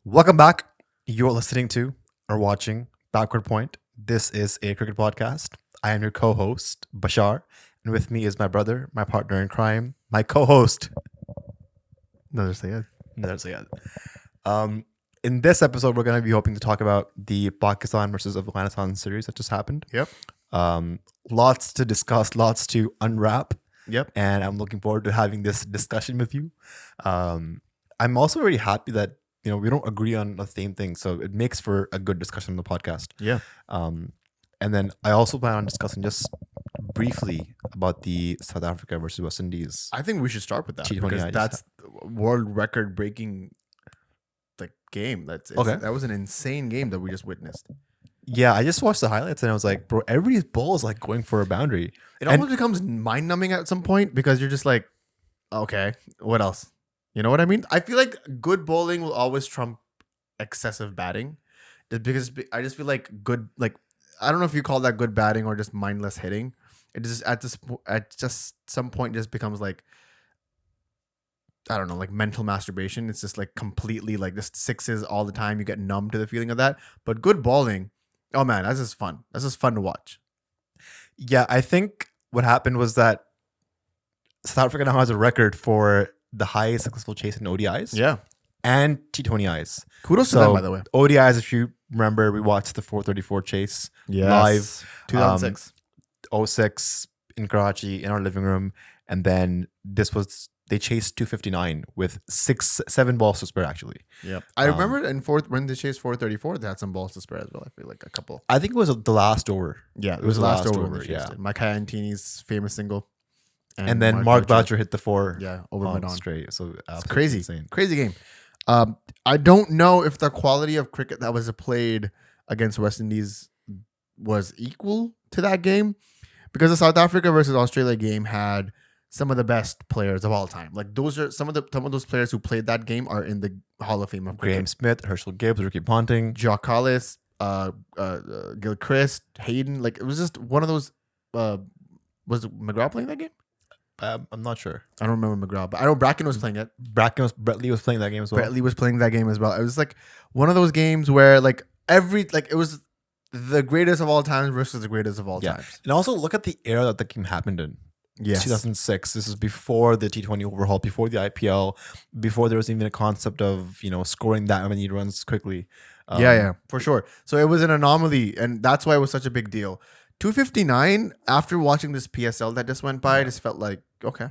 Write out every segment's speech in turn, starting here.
Welcome back. You're listening to or watching Backward Point. This is a cricket podcast. I am your co-host, Bashar, and with me is my brother, my partner in crime, my co-host, Another Sayed. Nader Sayed. In this episode, we're going to be hoping to talk about the Pakistan versus Afghanistan series that just happened. Yep. Lots to discuss, lots to unwrap, Yep. and I'm looking forward to having this discussion with you. I'm also very happy that we don't agree on the same thing, so it makes for a good discussion on the podcast. Yeah. And then I also plan on discussing just briefly about the South Africa versus West Indies. I think we should start with that T20 because IDs. that's world record breaking game. Okay. That was an insane game that we just witnessed. Yeah, I just watched the highlights and I was like, bro, everybody's ball is like going for a boundary. It almost becomes mind numbing at some point because you're just like, okay, what else? You know what I mean? I feel like good bowling will always trump excessive batting, just because I just feel like I don't know if you call that good batting or just mindless hitting. It just at just some point just becomes like, I don't know, like mental masturbation. It's just like completely like just sixes all the time. You get numb to the feeling of that. But good bowling, oh man, that's just fun. That's just fun to watch. Yeah, I think what happened was that South Africa now has a record for the highest successful chase in ODIs Yeah. and T20Is. Kudos to them, by the way. ODIs, if you remember, we watched the 434 chase live. 2006. 06 in Karachi in our living room, and then they chased 259 with 7 balls to spare. Actually, Yeah. I remember when they chased 434, they had some balls to spare as well. I feel like a couple. I think it was the last over. Yeah, it was the last over. when they chased Yeah, it. Mike Antini's famous single. and then Mark Boucher hit the 4 over on mid on. straight. So It's crazy. insane. Crazy game. I don't know if the quality of cricket that was played against West Indies was equal to that game, because the South Africa versus Australia game had some of the best players of all time. Like those are some of those players who played that game are in the Hall of Fame of cricket. Graham Smith, Herschel Gibbs, Ricky Ponting, Jock Collis, Gilchrist, Hayden. Like it was just one of those. Was McGraw playing that game? I'm not sure. I don't remember McGraw, but I know Bracken was playing it. Brett Lee was playing that game as well. Brett Lee was playing that game as well. It was like one of those games where it was the greatest of all times versus the greatest of all times. And also look at the era that the game happened in. Yes. 2006. This is before the T20 overhaul, before the IPL, before there was even a concept of scoring that many runs quickly. Yeah, for sure. So it was an anomaly, and that's why it was such a big deal. 259 after watching this PSL that just went by, I just felt like okay.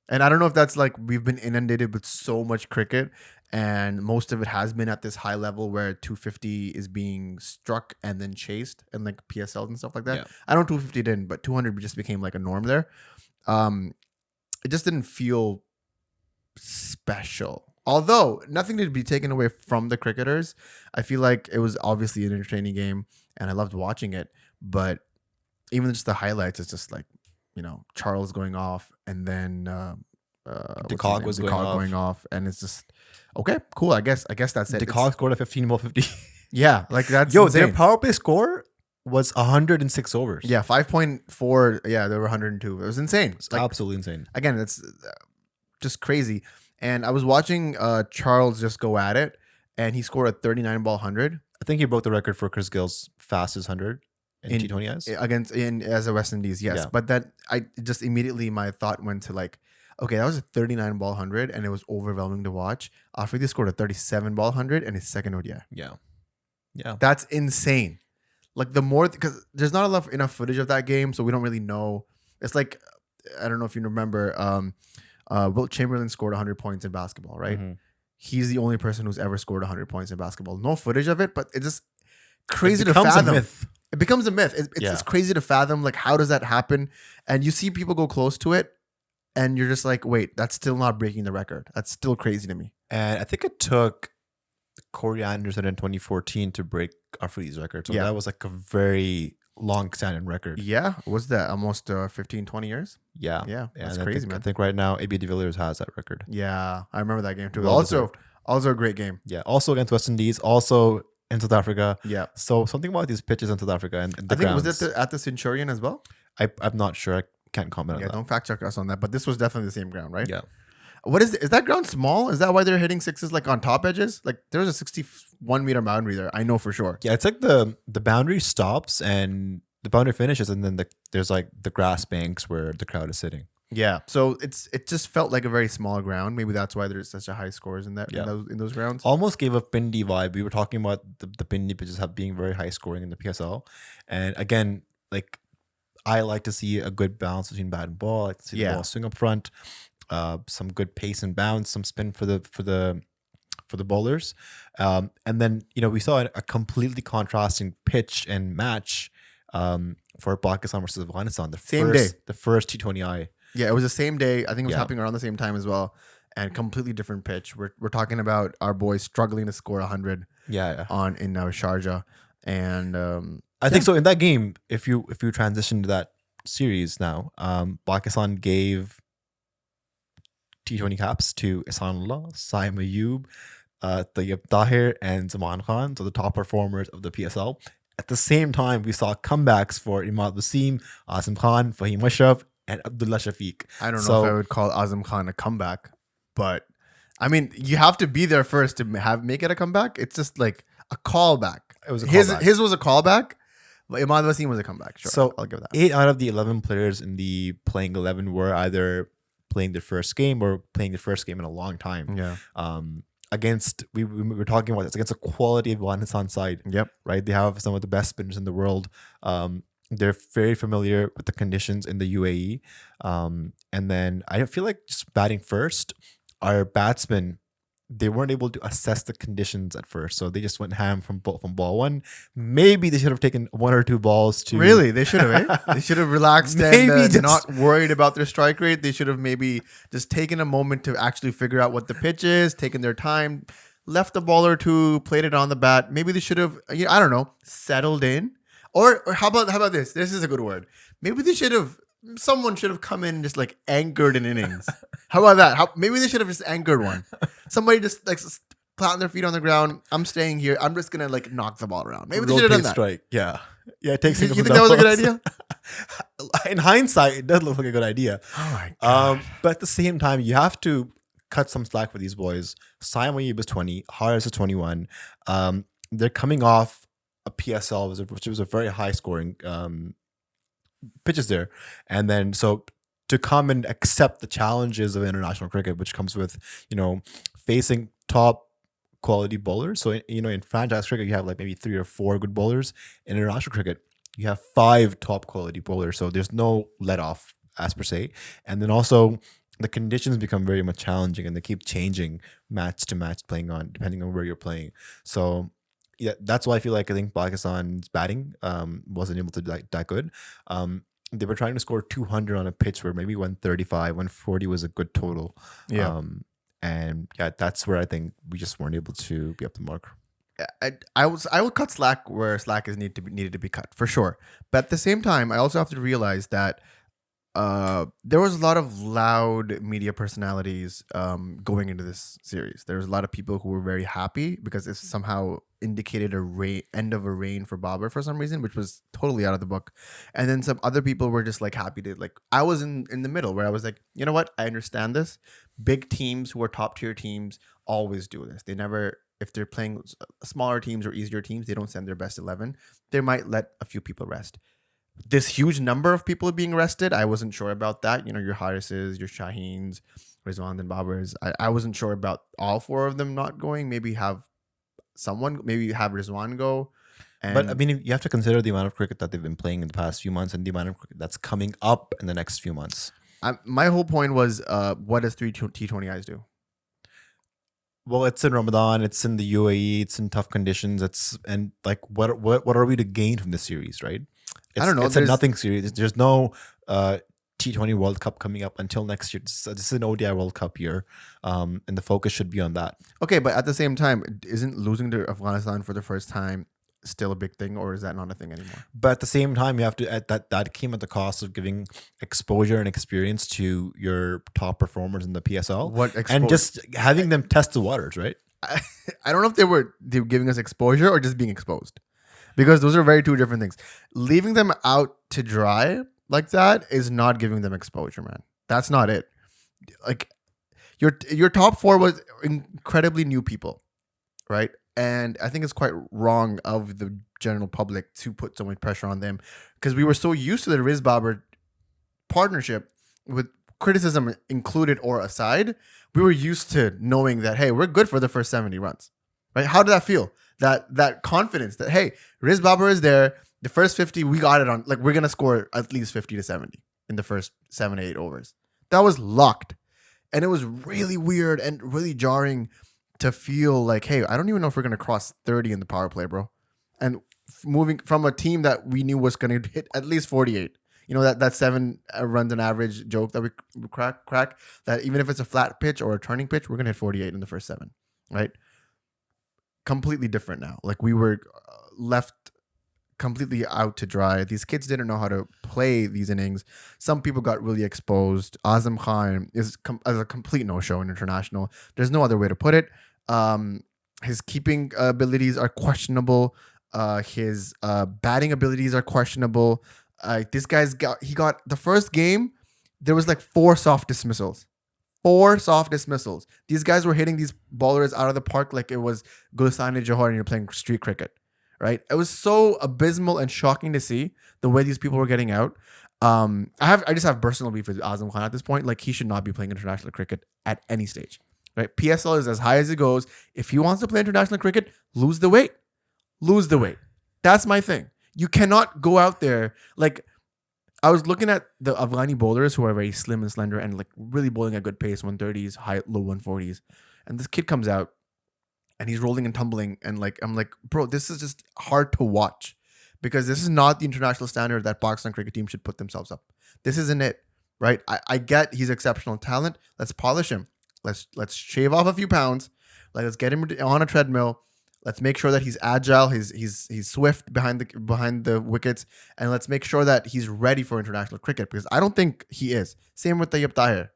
And I don't know if that's like we've been inundated with so much cricket, and most of it has been at this high level where 250 is being struck and then chased, and like PSLs and stuff like that. Yeah. I know 250 didn't, but 200 just became like a norm there. It just didn't feel special. Although nothing to be taken away from the cricketers, I feel like it was obviously an entertaining game, and I loved watching it. But even just the highlights, it's just like Charles going off, and then De Kock going off, and it's just okay, cool. I guess that's it. De Kock scored a 15 ball 50. Yeah, like that's Yo, insane. their power play score was 106 overs. Yeah, 5.4. Yeah, there were 102. It was insane. It's absolutely insane. Again, it's just crazy. And I was watching Charles just go at it, and he scored a 39 ball 100. I think he broke the record for Chris Gill's fastest 100 in T20s. As a West Indies, yes. Yeah. But then I just immediately my thought went to like, okay, that was a 39 ball 100, and it was overwhelming to watch. Afridi scored a 37 ball 100 and his second ODI. Yeah. That's insane. Like because there's not enough footage of that game, so we don't really know. It's like, I don't know if you remember, Wilt Chamberlain scored 100 points in basketball, right? Mm-hmm. He's the only person who's ever scored 100 points in basketball. No footage of it, but it's just crazy It to becomes fathom. a myth. It becomes a myth. It's crazy to fathom. Like, how does that happen? And you see people go close to it, and you're just like, wait, that's still not breaking the record. That's still crazy to me. And I think it took Corey Anderson in 2014 to break Afridi's record. So that was like a very long-standing record. Yeah. Was that almost 15, 20 years? Yeah. Yeah. That's And crazy, I man. think right now, AB de Villiers has that record. Yeah. I remember that game too. Well Also a great game. Yeah. Also against West Indies. Also in South Africa. Yeah. So something about these pitches in South Africa and the I think grounds. was it at the Centurion as well? I'm not sure. I can't comment on that. Don't fact check us on that. But this was definitely the same ground, right? Yeah. What is that ground small? Is that why they're hitting sixes like on top edges? Like there's a 61-meter boundary there. I know for sure. Yeah, it's like the boundary stops and the boundary finishes, and then there's like the grass banks where the crowd is sitting. Yeah. So it just felt like a very small ground. Maybe that's why there's such a high scores in that Yeah. in those grounds. Almost gave a Pindi vibe. We were talking about the Pindi pitches being very high scoring in the PSL, and again, like I like to see a good balance between bat and ball. I like to see the ball swing up front, some good pace and bounce, some spin for the bowlers, and then we saw a completely contrasting pitch and match for Pakistan versus Afghanistan. The first T20I. Yeah, it was the same day. I think it was Yeah. happening around the same time as well, and completely different pitch. We're talking about our boys struggling to score 100 Yeah. in Sharjah, and I think so. In that game, if you transition to that series now, Pakistan gave T20 caps to Ihsanullah, Saim Ayub, Tayyib Tahir, and Zaman Khan, so the top performers of the PSL. At the same time, we saw comebacks for Imad Wasim, Azam Khan, Fahim Ashraf, and Abdullah Shafiq. I don't know if I would call Azam Khan a comeback, but I mean, you have to be there first to make it a comeback. It's just like a callback. It was a his callback. his was a callback, but Imad Wasim was a comeback. Sure, So I'll give that. 8 out of the 11 players in the playing 11 were either playing their first game or playing their first game in a long time. Yeah. Against we were talking about this against a quality Afghanistan side. Yep. Right, they have some of the best spinners in the world. They're very familiar with the conditions in the UAE, and then I feel like just batting first, our batsmen, they weren't able to assess the conditions at first, so they just went ham from ball one. Maybe they should have taken 1 or 2 balls to Really, they should have. They should have relaxed Maybe and just- not worried about their strike rate. They should have maybe just taken a moment to actually figure out what the pitch is, taken their time, left the ball or two, played it on the bat. Maybe they should have. I don't know, settled in. Or how about this? This is a good word. Maybe they should have. Someone should have come in and just like anchored an innings. How about that? Maybe they should have just anchored one. Somebody just like planting their feet on the ground. I'm staying here. I'm just gonna like knock the ball around. Maybe they should have done that. Strike. Yeah. It takes. You think that was a good idea? In hindsight, it does look like a good idea. Oh my god. But at the same time, you have to cut some slack for these boys. Saim Ayub is 20. Haris is 21. They're coming off a PSL, which was a very high scoring pitches there, and then so to come and accept the challenges of international cricket, which comes with facing top quality bowlers. So in franchise cricket, you have like maybe 3 or 4 good bowlers. In international cricket, you have 5 top quality bowlers. So there's no let off as per se, and then also the conditions become very much challenging, and they keep changing match to match, depending on where you're playing. So yeah, that's why I think Pakistan's batting wasn't able to do that good. They were trying to score 200 on a pitch where maybe 135, 140 was a good total. Yeah. And yeah, that's where I think we just weren't able to be up to the mark. I will cut slack where slack is needed to be cut for sure. But at the same time, I also have to realize that there was a lot of loud media personalities going into this series. There was a lot of people who were very happy because it somehow indicated end of a reign for Babar for some reason, which was totally out of the book. And then some other people were just like happy to I was in the middle where I was like, you know what? I understand this. Big teams who are top tier teams always do this. They never, if they're playing smaller teams or easier teams, they don't send their best 11. They might let a few people rest. This huge number of people being arrested, I wasn't sure about that. Your Harises, your Shaheens, Rizwan and Babars. I wasn't sure about all 4 of them not going. Maybe have Rizwan go. But I mean, you have to consider the amount of cricket that they've been playing in the past few months and the amount of cricket that's coming up in the next few months. My whole point was, what does 3 T20Is do? Well, it's in Ramadan, it's in the UAE, it's in tough conditions. What are we to gain from this series, right? I don't know. It's a nothing series. There's no T20 World Cup coming up until next year. This is an ODI World Cup year, and the focus should be on that. Okay, but at the same time, isn't losing to Afghanistan for the first time still a big thing, or is that not a thing anymore? But at the same time, you have to that came at the cost of giving exposure and experience to your top performers in the PSL, and just having them test the waters, right? I don't know if they were giving us exposure or just being exposed, because those are very 2 different things. Leaving them out to dry like that is not giving them exposure, man. That's not it. Your top four was incredibly new people, right? And I think it's quite wrong of the general public to put so much pressure on them because we were so used to the Riz Babar partnership with criticism included or aside. We were used to knowing that, hey, we're good for the first 70 runs, right? How did that feel? That confidence that, hey, Riz Babar is there. The first 50, we got it on. Like, we're going to score at least 50 to 70 in the first 7 8 overs. That was locked. And it was really weird and really jarring to feel like, hey, I don't even know if we're going to cross 30 in the power play, bro. And moving from a team that we knew was going to hit at least 48. You know, that 7 runs an average joke that we crack, that even if it's a flat pitch or a turning pitch, we're going to hit 48 in the first 7, right? Completely different now. Like, we were left completely out to dry. These kids didn't know how to play these innings. Some people got really exposed. Azam Khan is as a complete no-show in international. There's no other way to put it. His keeping abilities are questionable. His batting abilities are questionable. This guy's got the first game, there was like 4 soft dismissals. 4 soft dismissals. These guys were hitting these bowlers out of the park like it was Gulsani Johar and you're playing street cricket, right? It was so abysmal and shocking to see the way these people were getting out. I just have personal beef with Azam Khan at this point. Like, he should not be playing international cricket at any stage, right? PSL is as high as it goes. If he wants to play international cricket, lose the weight. Lose the weight. That's my thing. You cannot go out there like. I was looking at the Afghani bowlers who are very slim and slender and like really bowling at good pace, 130s, high, low 140s. And this kid comes out and he's rolling and tumbling. And like, I'm like, bro, this is just hard to watch because this is not the international standard that Pakistan cricket team should put themselves up. This isn't it, right? I get he's exceptional talent. Let's polish him. Let's shave off a few pounds. Like, let's get him on a treadmill. Let's make sure that he's agile, he's swift behind the wickets, and let's make sure that he's ready for international cricket because I don't think he is. Same with Tayyip Tahir.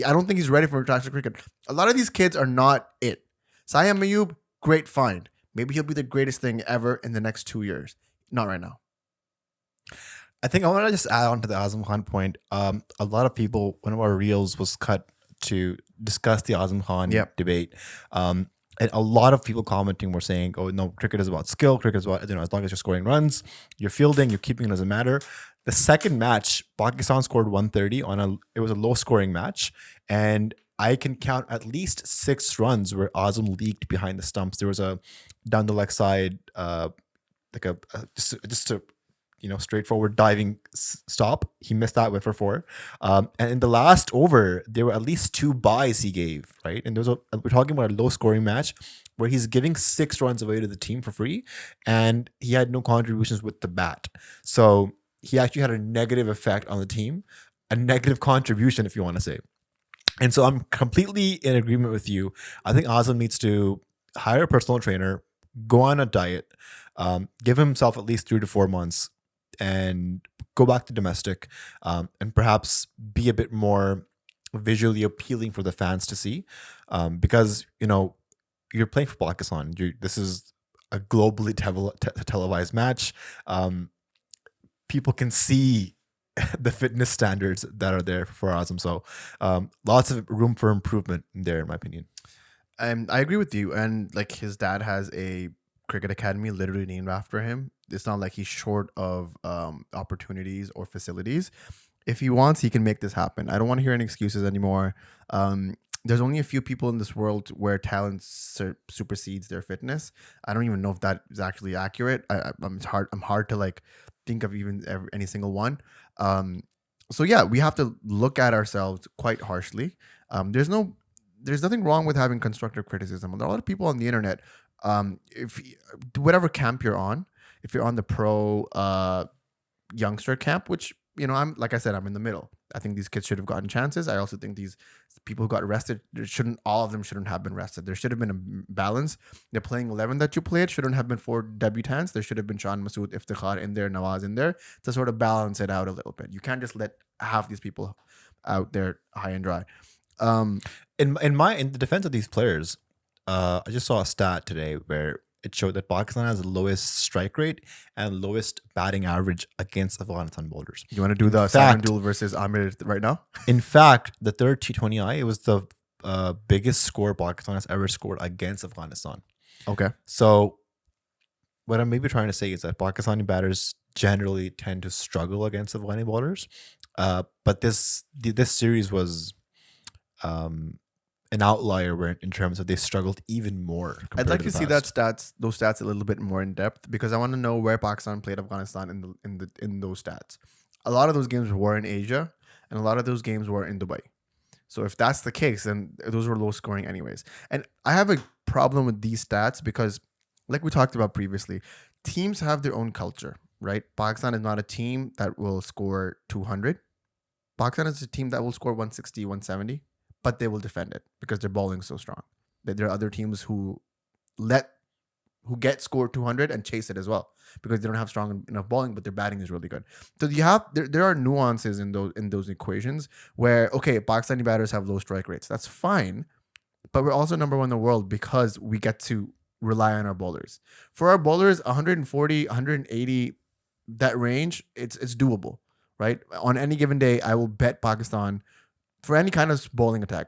I don't think he's ready for international cricket. A lot of these kids are not it. Sayam Mayub, great find. Maybe he'll be the greatest thing ever in the next 2 years. Not right now. I think I want to just add on to the Azam Khan point. A lot of people, one of our reels was cut to discuss the Azam Khan debate. And a lot of people commenting were saying, oh, no, cricket is about skill. Cricket is about, as long as you're scoring runs, you're fielding, you're keeping, it doesn't matter. The second match, Pakistan scored 130 it was a low scoring match. And I can count at least 6 runs where Azam leaked behind the stumps. There was a down the leg side, just a straightforward diving stop. He missed that, went for 4. And in the last over, there were at least 2 buys he gave, right? And we're talking about a low scoring match where he's giving 6 runs away to the team for free, and he had no contributions with the bat. So he actually had a negative effect on the team, a negative contribution, if you want to say. And so I'm completely in agreement with you. I think Azam needs to hire a personal trainer, go on a diet, give himself at least 3 to 4 months, and go back to domestic, and perhaps be a bit more visually appealing for the fans to see, because you're playing for Pakistan. This is a globally televised match. People can see the fitness standards that are there for Azam. So lots of room for improvement there, in my opinion. I agree with you. And like, his dad has a cricket academy literally named after him. It's not like he's short of opportunities or facilities. If he wants, he can make this happen. I don't want to hear any excuses anymore. There's only a few people in this world where talent supersedes their fitness. I don't even know if that is actually accurate. I'm hard to like think of even any single one. So yeah, we have to look at ourselves quite harshly. There's nothing wrong with having constructive criticism. There are a lot of people on the internet. If whatever camp you're on, if you're on the pro youngster camp, which I'm in the middle. I think these kids should have gotten chances. I also think these people who got arrested, all of them shouldn't have been arrested. There should have been a balance. The playing 11 that you played shouldn't have been 4 debutants. There should have been Shan Masood, Iftikhar in there, Nawaz in there to sort of balance it out a little bit. You can't just let half these people out there high and dry. In the defense of these players, I just saw a stat today where it showed that Pakistan has the lowest strike rate and lowest batting average against Afghanistan bowlers. You want to do the Simon Duel versus Amir right now? In fact, the third T20I, it was the biggest score Pakistan has ever scored against Afghanistan. Okay. So what I'm maybe trying to say is that Pakistani batters generally tend to struggle against Afghani bowlers, but this series was an outlier where in terms of they struggled even more. I'd like compared to the see past. those stats a little bit more in depth because I want to know where Pakistan played Afghanistan in those stats. A lot of those games were in Asia, and a lot of those games were in Dubai. So if that's the case, then those were low scoring anyways. And I have a problem with these stats because, like we talked about previously, teams have their own culture, right? Pakistan is not a team that will score 200. Pakistan is a team that will score 160, 170, but they will defend it because their bowling is so strong. There are other teams let who get scored 200 and chase it as well because they don't have strong enough bowling, but their batting is really good. So you have there are nuances in those equations where okay, Pakistani batters have low strike rates. That's fine, but we're also number one in the world because we get to rely on our bowlers. For our bowlers, 140, 180, that range, it's doable, right? On any given day, I will bet Pakistan for any kind of bowling attack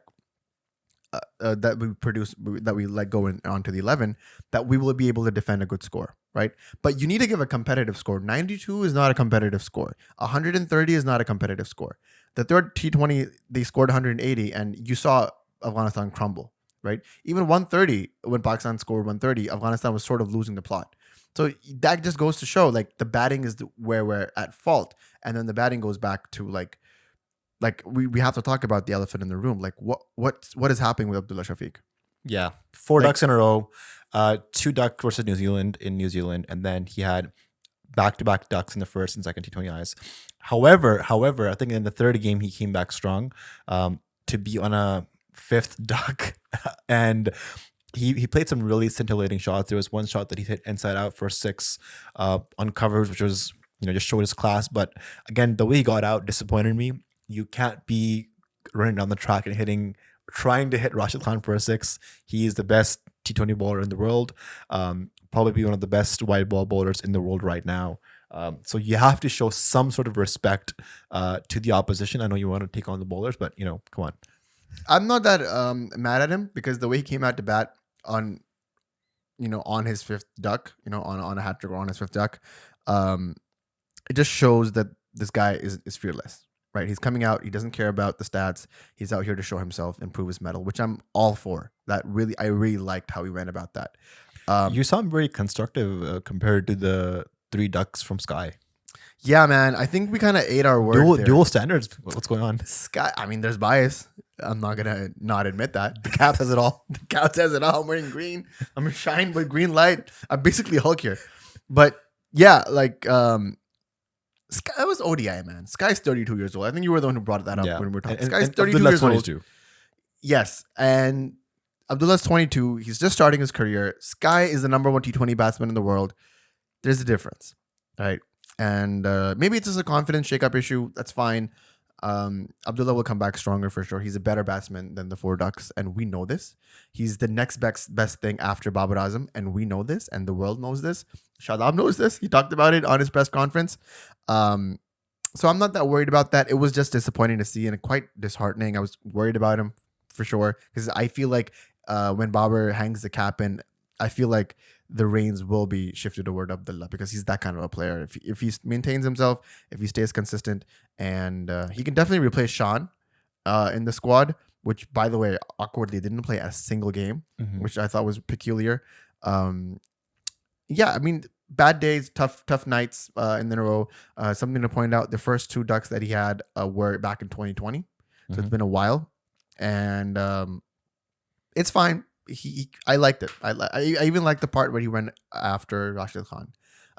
that we produce, that we let go onto the 11, that we will be able to defend a good score, right? But you need to give a competitive score. 92 is not a competitive score. 130 is not a competitive score. The third T20, they scored 180, and you saw Afghanistan crumble, right? Even 130, when Pakistan scored 130, Afghanistan was sort of losing the plot. So that just goes to show, like, the batting is where we're at fault, and then the batting goes back to like we have to talk about the elephant in the room. Like what is happening with Abdullah Shafiq? Yeah, four Like- ducks in a row, two duck versus New Zealand in New Zealand, and then he had back-to-back ducks in the first and second T20Is. However, I think in the third game he came back strong to be on a fifth duck, and he played some really scintillating shots. There was one shot that he hit inside out for six on covers, which was just showed his class. But again, the way he got out disappointed me. You can't be running down the track and trying to hit Rashid Khan for a six. He is the best T20 bowler in the world, probably one of the best wide ball bowlers in the world right now. So you have to show some sort of respect to the opposition. I know you want to take on the bowlers, but come on. I'm not that mad at him because the way he came out to bat on his fifth duck, on a hat trick or on his fifth duck, it just shows that this guy is fearless. Right, he's coming out. He doesn't care about the stats. He's out here to show himself and prove his mettle, which I'm all for. I really liked how he went about that. You sound very constructive compared to the three ducks from Sky. Yeah, man. I think we kind of ate our words there. Dual standards. What's going on? Sky. I mean, there's bias. I'm not gonna not admit that. The cap says it all. The cap says it all. I'm wearing green. I'm shining with green light. I'm basically Hulk here. But yeah, like Sky, that was ODI, man. Sky's 32 years old. I think you were the one who brought that up when we were talking. Sky's 32 years old. Yes, and Abdullah's 22. He's just starting his career. Sky is the number one T20 batsman in the world. There's a difference, right? And maybe it's just a confidence shakeup issue. That's fine. Abdullah will come back stronger for sure. He's a better batsman than the four ducks, and we know this. He's the next best thing after Babar Azam, and we know this, and the world knows this. Shadab knows this. He talked about it on his press conference. So I'm not that worried about that. It was just disappointing to see and quite disheartening. I was worried about him for sure because I feel like when Babar hangs the cap in, I feel like the reins will be shifted toward Abdullah because he's that kind of a player. If he maintains himself, if he stays consistent, and he can definitely replace Sean in the squad, which, by the way, awkwardly didn't play a single game, which I thought was peculiar. Yeah, I mean, bad days, tough nights in a row. Something to point out: the first two ducks that he had were back in 2020, so it's been a while, and it's fine. I liked it. I even liked the part where he went after Rashid Khan.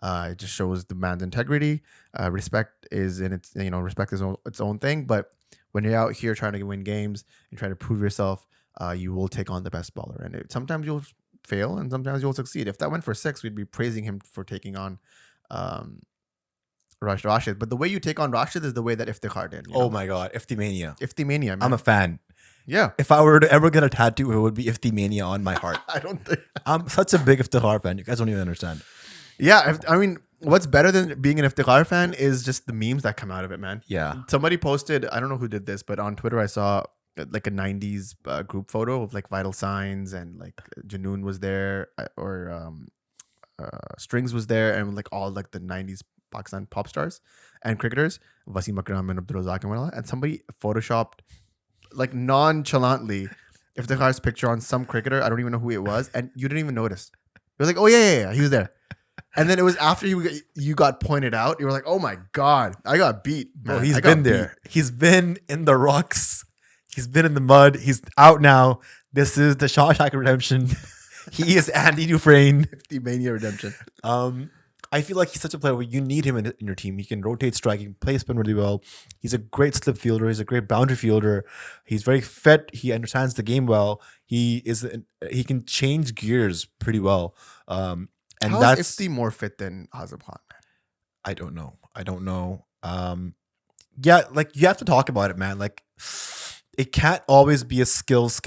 It just shows the man's integrity. Respect is in its respect is its own thing. But when you're out here trying to win games and try to prove yourself, you will take on the best bowler, and sometimes you'll fail and sometimes you'll succeed. If that went for six, we'd be praising him for taking on Rashid. But the way you take on Rashid is the way that Iftikhar did. Oh my God, Iftimania. Iftimania, man. I'm a fan. Yeah. If I were to ever get a tattoo, it would be Iftimania on my heart. I don't think. I'm such a big Iftikhar fan. You guys don't even understand. Yeah. I mean, what's better than being an Iftikhar fan is just the memes that come out of it, man. Yeah. Somebody posted, I don't know who did this, but on Twitter I saw like a 90s group photo of like Vital Signs, and like Janoon was there, or Strings was there, and like all like the 90s Pakistan pop stars and cricketers, Wasim Akram and Abdul Razak and whatnot. And somebody photoshopped like nonchalantly Iftikhar's picture on some cricketer. I don't even know who it was, and you didn't even notice. You're like, oh yeah, he was there. And then it was after you got pointed out, you were like, oh my God, I got beat. Bro, Man. he's I got been there. He's been in the rocks. He's been in the mud. He's out now. This is the Shawshank Redemption. He is Andy Dufresne. 50 Mania Redemption. I feel like he's such a player where you need him in your team. He can rotate striking, play spin really well. He's a great slip fielder. He's a great boundary fielder. He's very fit. He understands the game well. He can change gears pretty well. And How that's is Ifti more fit than Azam Khan, man? I don't know. Yeah, like you have to talk about it, man. Like it can't always be a skills.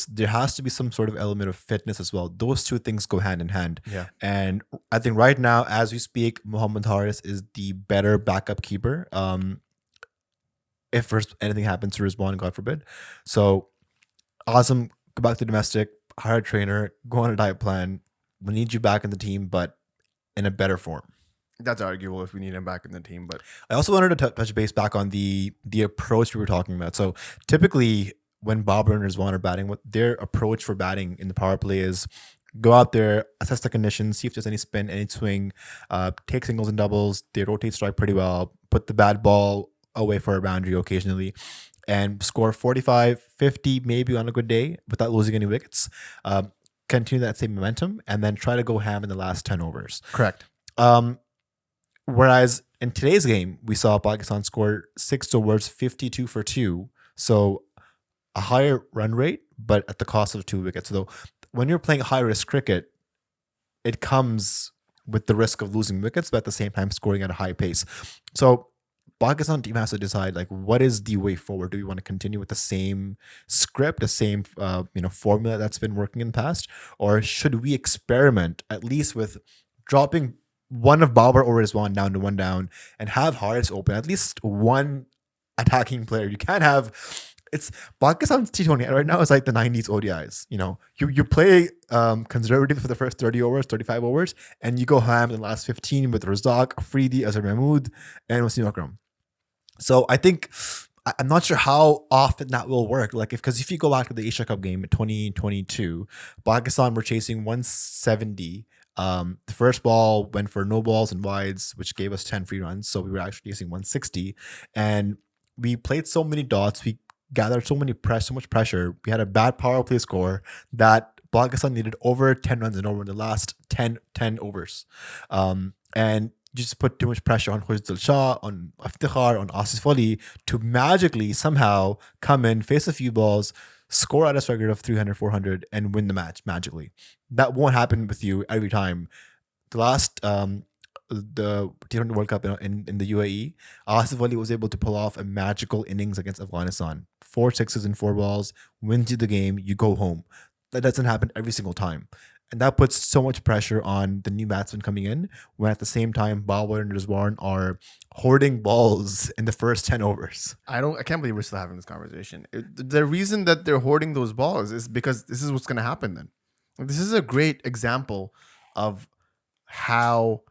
There has to be some sort of element of fitness as well. Those two things go hand in hand. Yeah. And I think right now, as we speak, Mohammad Haris is the better backup keeper. If anything happens to Rizwan, God forbid. So Azam, go back to domestic, hire a trainer, go on a diet plan. We need you back in the team, but in a better form. That's arguable if we need him back in the team, but I also wanted to touch base back on the approach we were talking about. So typically when Babar and Rizwan are batting, what their approach for batting in the power play is go out there, assess the conditions, see if there's any spin, any swing, take singles and doubles. They rotate strike pretty well, put the bad ball away for a boundary occasionally, and score 45, 50 maybe on a good day without losing any wickets. Continue that same momentum and then try to go ham in the last 10 overs. correct. Whereas in today's game, we saw Pakistan score 6 overs, 52 for 2. So a higher run rate, but at the cost of 2 wickets. So when you're playing high risk cricket, it comes with the risk of losing wickets, but at the same time scoring at a high pace. So Pakistan team has to decide, like, what is the way forward? Do we want to continue with the same script, the same formula that's been working in the past, or should we experiment at least with dropping one of Babar or Rizwan down to one down and have Haris open at least one attacking player? You can't have it's Pakistan's T20 right now is like the 90s ODIs. You play conservative for the first 30 overs, 35 overs, and you go ham in the last 15 with Razak, Afridi, Azhar Mahmood, and Wasim Akram. So I think I'm not sure how often that will work. Like because if you go back to the Asia Cup game in 2022, Pakistan were chasing 170. The first ball went for no balls and wides, which gave us 10 free runs. So we were actually chasing 160, and we played so many dots. We gathered so much pressure. We had a bad power play score that Pakistan needed over 10 runs and over in the last 10 overs. And just put too much pressure on Khuzdul Shah, on Iftikhar, on Asif Ali to magically somehow come in, face a few balls, score at a strike rate of 300, 400, and win the match magically. That won't happen with you every time. The last the T20 World Cup in the UAE, Asif Ali was able to pull off a magical innings against Afghanistan. 4 sixes and 4 balls, wins you the game, you go home. That doesn't happen every single time. And that puts so much pressure on the new batsmen coming in, when at the same time, Babar and Rizwan are hoarding balls in the first 10 overs. I can't believe we're still having this conversation. The reason that they're hoarding those balls is because this is what's going to happen then. This is a great example of how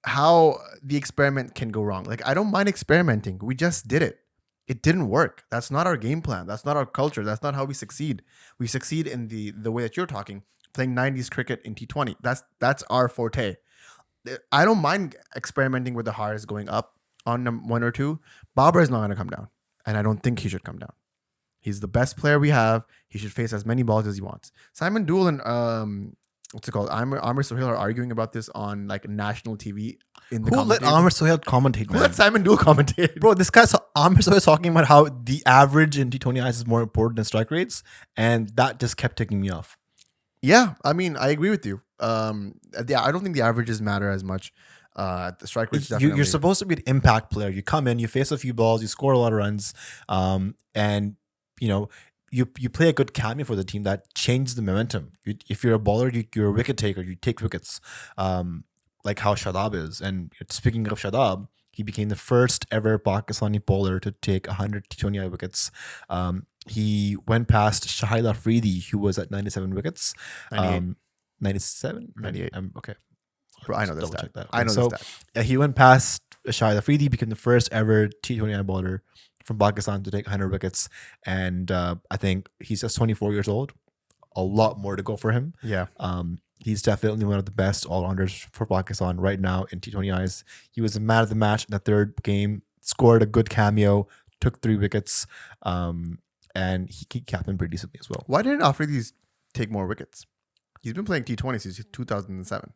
the experiment can go wrong. Like, I don't mind experimenting. We just did it. It didn't work. That's not our game plan. That's not our culture. That's not how we succeed. We succeed in the way that you're talking, playing 90s cricket in T20. That's our forte. I don't mind experimenting with the Haris going up on 1 or 2. Babar is not going to come down, and I don't think he should come down. He's the best player we have. He should face as many balls as he wants. Simon Dool and what's it called? Amir Sohail are arguing about this on like national TV. Who let Amir Sohail commentate? Who let Simon Dool commentate? Bro, this guy's Amir Sohail talking about how the average in T20Is is more important than strike rates, and that just kept ticking me off. Yeah, I mean, I agree with you. I don't think the averages matter as much. The strike rates definitely. You're supposed to be an impact player. You come in, you face a few balls, you score a lot of runs, and you play a good cameo for the team that changes the momentum. If you're a bowler, you're a wicket taker. You take wickets, like how Shadab is. And speaking of Shadab, He became the first ever Pakistani bowler to take 100 T20I wickets. He went past Shahid Afridi, who was at 97 wickets. 98. 97? 98. Okay. Bro, I know Just this double stat. check that. I know So this stat. he went past Shahid Afridi, became the first ever T20I bowler from Pakistan to take 100 wickets. And I think he's just 24 years old. A lot more to go for him. Yeah. He's definitely one of the best all-rounders for Pakistan right now in T20Is. He was the man of the match in the third game, scored a good cameo, took 3 wickets, and he captained pretty decently as well. Why didn't Afridi take more wickets? He's been playing T20 since 2007.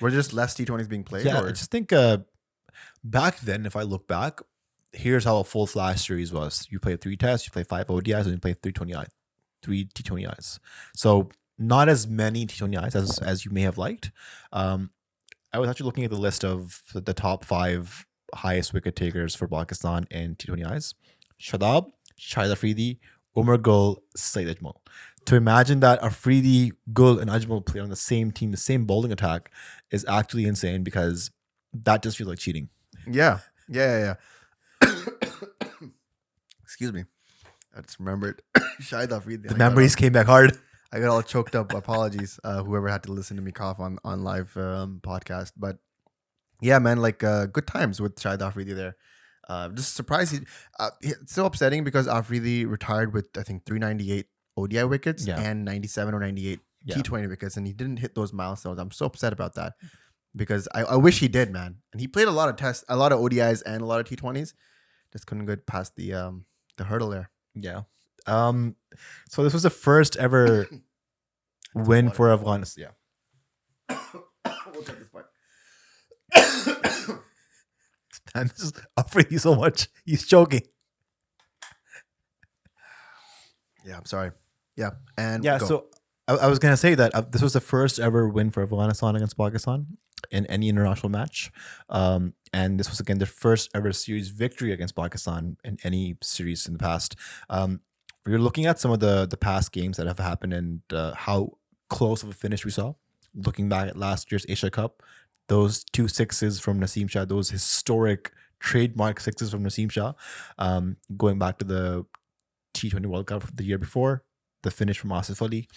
Were there just less T20s being played? Yeah, or? I just think back then, if I look back, here's how a full flash series was. You play 3 tests, you play 5 ODIs, and you play 3 T20Is. So not as many T20Is as you may have liked. I was actually looking at the list of the top 5 highest wicket takers for Pakistan in T20Is. Shadab, Shahid Afridi, Umar Gul, Saeed Ajmal. To imagine that Afridi, Gul, and Ajmal play on the same team, the same bowling attack, is actually insane because that just feels like cheating. Yeah. Excuse me. I just remembered Shahid Afridi. The memories came back hard. I got all choked up. Apologies, whoever had to listen to me cough on live podcast. But yeah, man, like good times with Shahid Afridi there. Just surprised. It's so upsetting because Afridi retired with I think 398 ODI wickets and 97 or 98 T20 wickets, and he didn't hit those milestones. I'm so upset about that because I wish he did, man. And he played a lot of tests, a lot of ODIs, and a lot of T20s. Just couldn't get past the hurdle there. Yeah. So this was the first ever win for Afghanistan. Yeah. We'll check this part. Man, this is Afridi so much. He's choking. Yeah, I'm sorry. Yeah, and Yeah, go. so I was gonna say that this was the first ever win for Afghanistan against Pakistan in any international match, and this was again the first ever series victory against Pakistan in any series in the past. We were looking at some of the past games that have happened and how close of a finish we saw. Looking back at last year's Asia Cup, those 2 sixes from Naseem Shah, those historic trademark 6s from Naseem Shah, going back to the T20 World Cup the year before, the finish from Asif Ali,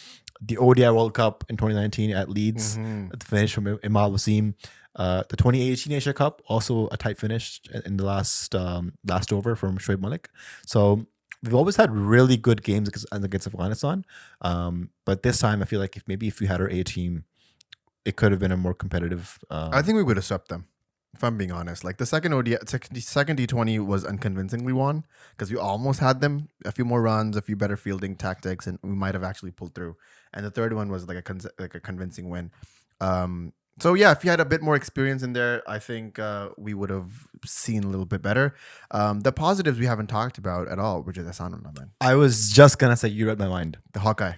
the ODI World Cup in 2019 at Leeds, the finish from Imad Wasim, the 2018 Asia Cup, also a tight finish in the last over from Shoaib Malik. So we've always had really good games against Afghanistan, but this time I feel like if we had our A team, it could have been a more competitive. I think we would have swept them. If I'm being honest, like the second T20 was unconvincingly won because we almost had them a few more runs, a few better fielding tactics, and we might have actually pulled through. And the third one was like a convincing win. So yeah, if you had a bit more experience in there, I think we would have seen a little bit better. The positives we haven't talked about at all, which is Asanullah, man. I was just gonna say you read my mind. The Hawkeye,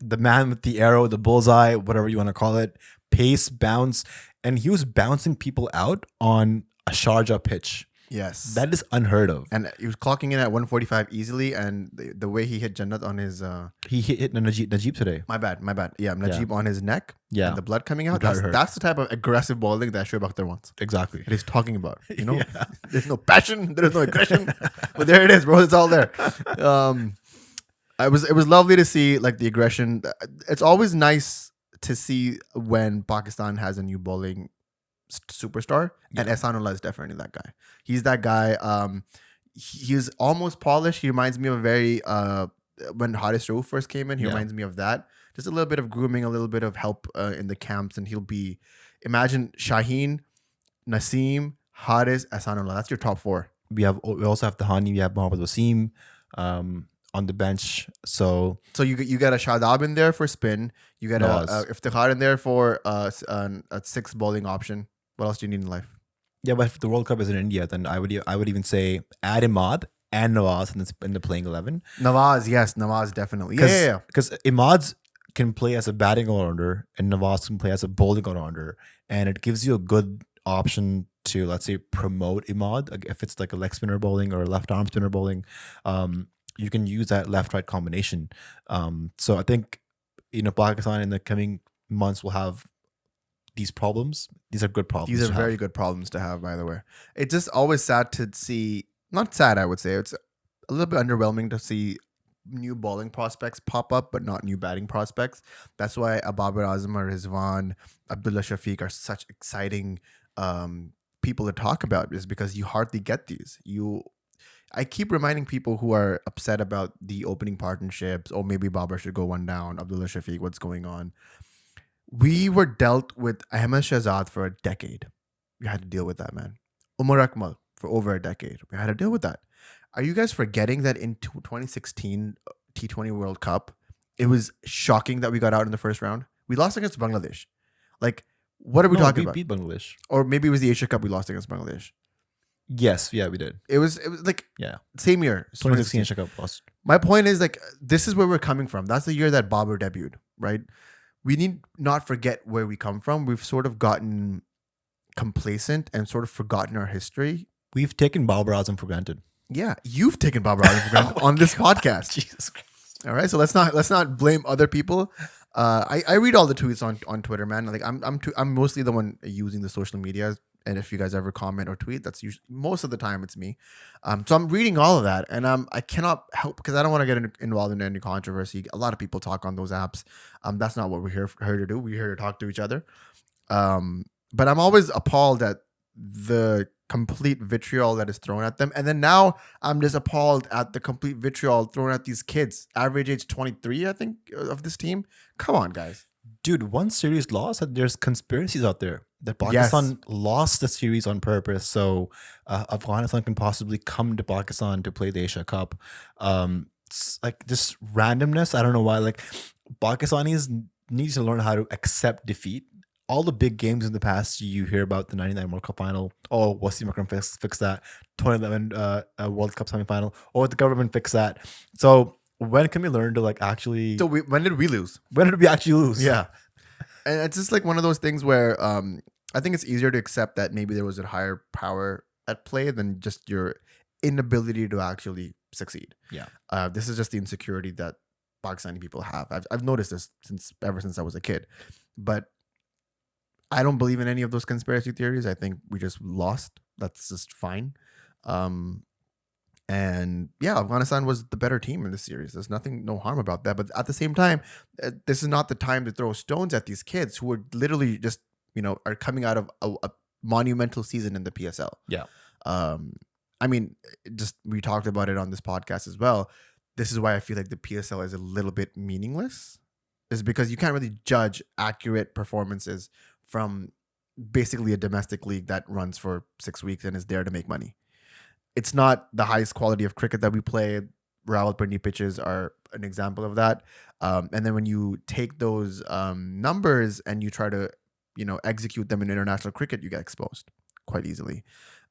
the man with the arrow, the bullseye, whatever you want to call it, pace, bounce. And he was bouncing people out on a Sharjah pitch. Yes. That is unheard of. And he was clocking in at 145 easily. And the way he hit Jannat on his... he hit Najib today. My bad. Yeah, Najib on his neck. Yeah. And the blood coming out. That's the type of aggressive bowling that Shoaib Akhtar wants. Exactly. That he's talking about. You know? There's no passion. There's no aggression. But there it is, bro. It's all there. It was lovely to see like the aggression. It's always nice to see when Pakistan has a new bowling superstar, and Ehsanullah is definitely that guy. He's that guy. He's almost polished. He reminds me of very when Haris Rauf first came in. He reminds me of that. Just a little bit of grooming, a little bit of help in the camps, and he'll be. Imagine Shaheen, Naseem, Haris, Ehsanullah. That's your top 4. We also have Tahani. We have Mohammad Wasim on the bench. So you got a Shadab in there for spin. You got a Iftikhar in there for a 6 bowling option. What else do you need in life? Yeah, but if the World Cup is in India, then I would even say add Imad and Nawaz in the playing 11. Nawaz definitely. Yeah. Because Imad can play as a batting all-rounder and Nawaz can play as a bowling all-rounder, and it gives you a good option to, let's say, promote Imad. If it's like a leg spinner bowling or a left arm spinner bowling, you can use that left-right combination. So I think Pakistan in the coming months will have these problems, these are good problems. These are to very have. good problems to have, by the way. It's just always sad to see, not sad, I would say. It's a little bit underwhelming to see new bowling prospects pop up, but not new batting prospects. That's why a Babar Azam or Rizwan, Abdullah Shafiq are such exciting people to talk about, is because you hardly get these. I keep reminding people who are upset about the opening partnerships, or maybe Babar should go one down, Abdullah Shafiq, what's going on. We were dealt with Ahmed Shahzad for a decade. We had to deal with that, man. Umar Akmal for over a decade. We had to deal with that. Are you guys forgetting that in 2016 T20 World Cup, it was shocking that we got out in the first round? We lost against Bangladesh. Like, what are we No, talking we about? beat Bangladesh. Or maybe it was the Asia Cup we lost against Bangladesh. Yes, yeah, we did. It was like Yeah, same year, 2016 Asia Cup lost. My point is, like, this is where we're coming from. That's the year that Babar debuted, right? We need not forget where we come from. We've sort of gotten complacent and sort of forgotten our history. We've taken Babar Azam for granted. Yeah, you've taken Babar Azam for granted on this podcast. Jesus Christ. All right, so let's not blame other people. I read all the tweets on Twitter, man. Like I'm mostly the one using the social media, and if you guys ever comment or tweet, that's usually most of the time it's me. So I'm reading all of that, and I cannot help, because I don't want to get involved in any controversy. A lot of people talk on those apps. That's not what we're here to do. We're here to talk to each other. But I'm always appalled at the complete vitriol that is thrown at them. And then now I'm just appalled at the complete vitriol thrown at these kids. Average age 23, I think, of this team. Come on, guys. Dude, one series lost, and there's conspiracies out there that Pakistan lost the series on purpose so Afghanistan can possibly come to Pakistan to play the Asia Cup. It's like just randomness. I don't know why. Like, Pakistanis need to learn how to accept defeat. All the big games in the past, you hear about the 99 World Cup final. Oh, Wasim Akram fix that. 2011 World Cup semifinal. Oh, the government fix that. So when can we learn to like actually? So when did we lose? When did we actually lose? Yeah. And it's just like one of those things where I think it's easier to accept that maybe there was a higher power at play than just your inability to actually succeed. Yeah. This is just the insecurity that Pakistani people have. I've noticed this ever since I was a kid. But I don't believe in any of those conspiracy theories. I think we just lost. That's just fine. And yeah, Afghanistan was the better team in this series. There's no harm about that. But at the same time, this is not the time to throw stones at these kids who are literally just, are coming out of a monumental season in the PSL. Yeah. I mean, just we talked about it on this podcast as well. This is why I feel like the PSL is a little bit meaningless, is because you can't really judge accurate performances from basically a domestic league that runs for 6 weeks and is there to make money. It's not the highest quality of cricket that we play. Rawalpindi pitches are an example of that. And then when you take those numbers and you try to, execute them in international cricket, you get exposed quite easily.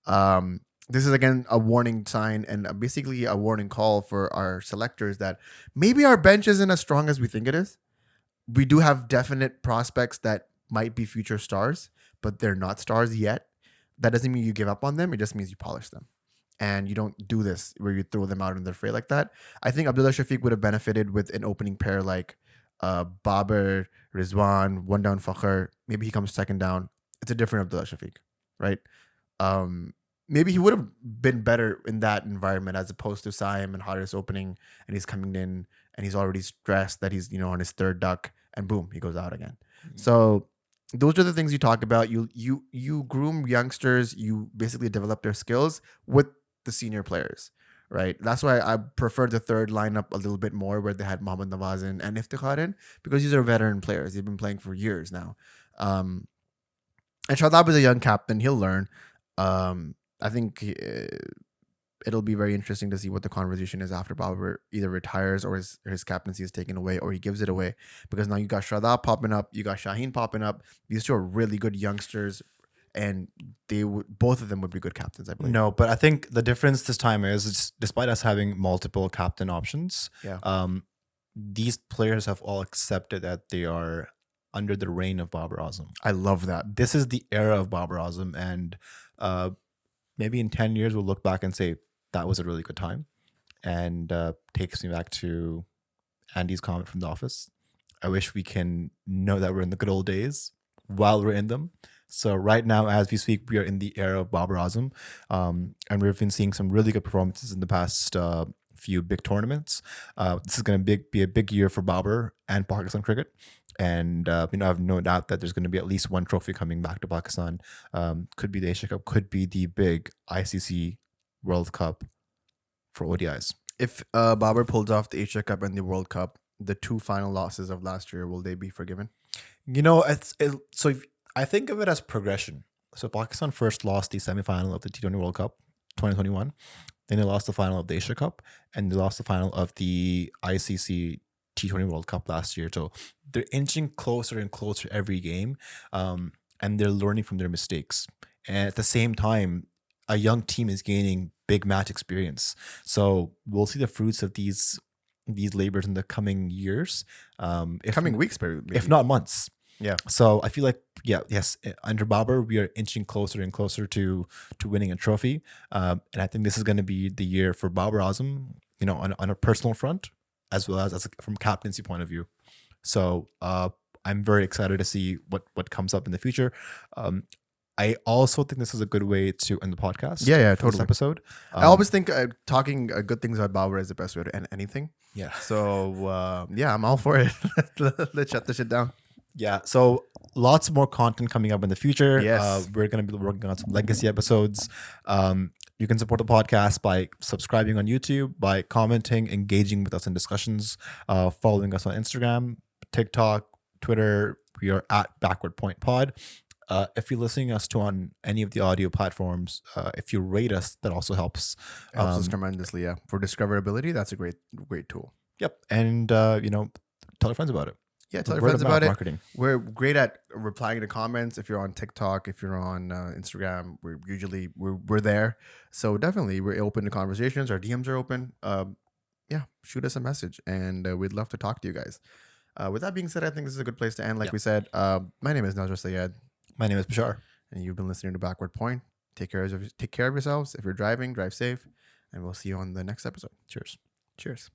This is, again, a warning sign and basically a warning call for our selectors that maybe our bench isn't as strong as we think it is. We do have definite prospects that might be future stars, but they're not stars yet. That doesn't mean you give up on them. It just means you polish them. And you don't do this where you throw them out in the fray like that. I think Abdullah Shafiq would have benefited with an opening pair like Babar, Rizwan, one down Fakhr. Maybe he comes second down. It's a different Abdullah Shafiq, right? Maybe he would have been better in that environment as opposed to Saim and Haris opening, and he's coming in and he's already stressed that he's on his third duck, and boom, he goes out again. Mm-hmm. So those are the things you talk about. You groom youngsters. You basically develop their skills with the senior players, right? That's why I prefer the third lineup a little bit more, where they had Mohammad Nawazin and Iftikhar in, because these are veteran players. They've been playing for years now. And Shadab is a young captain. He'll learn. I think it'll be very interesting to see what the conversation is after Babar either retires or his captaincy is taken away or he gives it away, because now you got Shadab popping up, you got Shaheen popping up. These two are really good youngsters, and both of them would be good captains, I believe. No, but I think the difference this time is despite us having multiple captain options, these players have all accepted that they are under the reign of Babar Azam. I love that. This is the era of Babar Azam, and maybe in 10 years we'll look back and say that was a really good time, and takes me back to Andy's comment from The Office. I wish we can know that we're in the good old days while we're in them. So right now, as we speak, we are in the era of Babar Azam, and we've been seeing some really good performances in the past few big tournaments. This is going to be a big year for Babar and Pakistan cricket, and I have no doubt that there's going to be at least one trophy coming back to Pakistan. Could be the Asia Cup, could be the big ICC World Cup for ODIs. If Babar pulls off the Asia Cup and the World Cup, the two final losses of last year, will they be forgiven? I think of it as progression. So Pakistan first lost the semi-final of the T20 World Cup 2021. Then they lost the final of the Asia Cup, and they lost the final of the ICC T20 World Cup last year. So they're inching closer and closer every game, and they're learning from their mistakes. And at the same time, a young team is gaining big match experience. So we'll see the fruits of these labors in the coming years, Coming weeks, maybe. if not months. Yeah. So I feel like, yes, under Babar, we are inching closer and closer to winning a trophy. And I think this is going to be the year for Babar Azam, on a personal front, as well as from captaincy point of view. So I'm very excited to see what comes up in the future. I also think this is a good way to end the podcast. Yeah, for this totally. episode. I always think talking good things about Babar is the best way to end anything. Yeah. So I'm all for it. Let's shut this shit down. Yeah, so lots more content coming up in the future. Yes. We're going to be working on some legacy episodes. You can support the podcast by subscribing on YouTube, by commenting, engaging with us in discussions, following us on Instagram, TikTok, Twitter. We are at Backward Point Pod. If you're listening to us on any of the audio platforms, if you rate us, that also helps. Helps us tremendously, yeah. For discoverability, that's a great tool. Yep, and tell your friends about it. Yeah, tell your Word friends of mouth about it. marketing. We're great at replying to comments. If you're on TikTok, if you're on Instagram, we're there. So definitely, we're open to conversations. Our DMs are open. Shoot us a message, and we'd love to talk to you guys. With that being said, I think this is a good place to end. Like we said, my name is Nazar Sayed. My name is Bashar. And you've been listening to Backward Point. Take care of yourselves. If you're driving, drive safe. And we'll see you on the next episode. Cheers. Cheers.